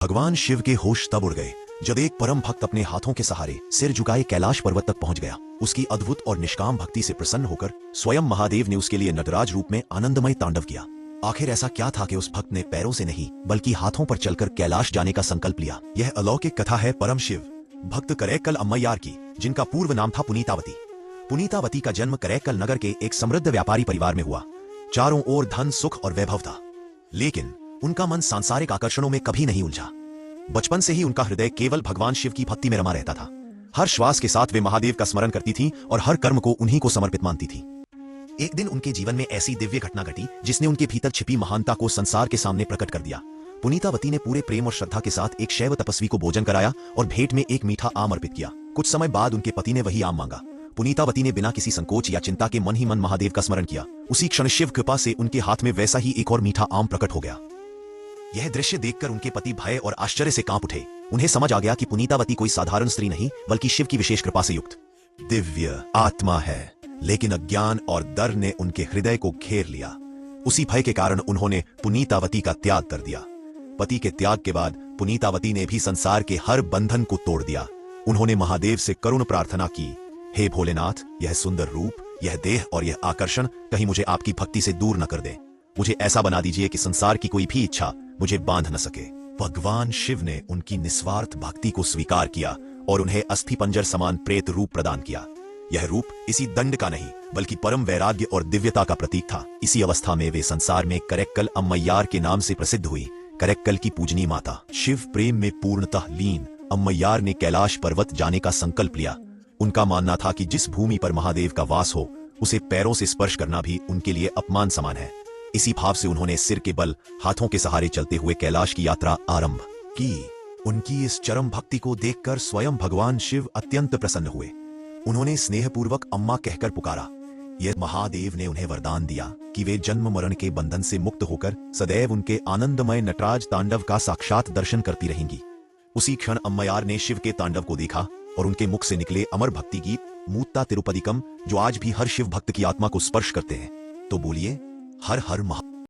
भगवान शिव के होश तब उड़ गए जब एक परम भक्त अपने हाथों के सहारे सिर झुकाए कैलाश पर्वत तक पहुंच गया। उसकी अद्भुत और निष्काम भक्ति से प्रसन्न होकर स्वयं महादेव ने उसके लिए नटराज रूप में आनंदमय तांडव किया। आखिर ऐसा क्या था कि उस भक्त ने पैरों से नहीं बल्कि हाथों पर चलकर कैलाश जाने का संकल्प लिया। यह अलौकिक कथा है परम शिव भक्त करैक्कल अम्मैयार की, जिनका पूर्व नाम था पुनीतावती। पुनीतावती का जन्म करैक्कल नगर के एक समृद्ध व्यापारी परिवार में हुआ। चारों ओर धन, सुख और वैभव था, लेकिन उनका मन सांसारिक आकर्षणों में कभी नहीं उलझा। बचपन से ही उनका हृदय केवल भगवान शिव की भक्ति में रमा रहता था। हर श्वास के साथ वे महादेव का स्मरण करती थीं और हर कर्म को उन्हीं को समर्पित मानती थीं। एक दिन उनके जीवन में ऐसी दिव्य घटना घटी जिसने उनके भीतर छिपी महानता को संसार के सामने प्रकट कर दिया। पुनीतावती ने पूरे प्रेम और श्रद्धा के साथ एक शैव तपस्वी को भोजन कराया और भेंट में एक मीठा आम अर्पित किया। कुछ समय बाद उनके पति ने वही आम मांगा। पुनीतावती ने बिना किसी संकोच या चिंता के मन ही मन महादेव का स्मरण किया। उसी क्षण शिव कृपा से उनके हाथ में वैसा ही एक और मीठा आम प्रकट हो गया। यह दृश्य देखकर उनके पति भय और आश्चर्य से कांप उठे। उन्हें समझ आ गया कि पुनीतावती कोई साधारण स्त्री नहीं बल्कि शिव की विशेष कृपा से युक्त दिव्य आत्मा है। लेकिन अज्ञान और डर ने उनके हृदय को घेर लिया। उसी भय के कारण उन्होंने पुनीतावती का त्याग कर दिया। पति के त्याग के बाद पुनीतावती ने भी संसार के हर बंधन को तोड़ दिया। उन्होंने महादेव से करुण प्रार्थना की, हे भोलेनाथ, यह सुंदर रूप, यह देह और यह आकर्षण कहीं मुझे आपकी भक्ति से दूर न कर दे। मुझे ऐसा बना दीजिए कि संसार की कोई भी इच्छा मुझे बांध न सके। भगवान शिव ने उनकी निस्वार्थ भक्ति को स्वीकार किया और उन्हें अस्थिपंजर समान प्रेत रूप प्रदान किया। यह रूप इसी दंड का नहीं बल्कि परम वैराग्य और दिव्यता का प्रतीक था। इसी अवस्था में वे संसार में करैक्कल अम्मैयार के नाम से प्रसिद्ध हुई। करैक्कल की पूजनीय माता। शिव प्रेम में पूर्णतः लीन अम्मैयार ने कैलाश पर्वत जाने का संकल्प लिया। उनका मानना था कि जिस भूमि पर महादेव का वास हो उसे पैरों से स्पर्श करना भी उनके लिए अपमान समान है। इसी भाव से उन्होंने सिर के बल हाथों के सहारे चलते हुए कैलाश की यात्रा आरंभ की। उनकी इस चरम भक्ति को देखकर स्वयं भगवान शिव अत्यंत प्रसन्न हुए। उन्होंने स्नेहपूर्वक अम्मा कहकर पुकारा। यह महादेव ने उन्हें वरदान दिया कि वे जन्म मरण के बंधन से मुक्त होकर सदैव उनके आनंदमय नटराज तांडव का साक्षात दर्शन करती रहेंगी। उसी क्षण अम्मैयार ने शिव के तांडव को देखा और उनके मुख से निकले अमर भक्ति गीत मूत्ता तिरुपतिकम, जो आज भी हर शिव भक्त की आत्मा को स्पर्श करते हैं। तो बोलिए, हर हर महा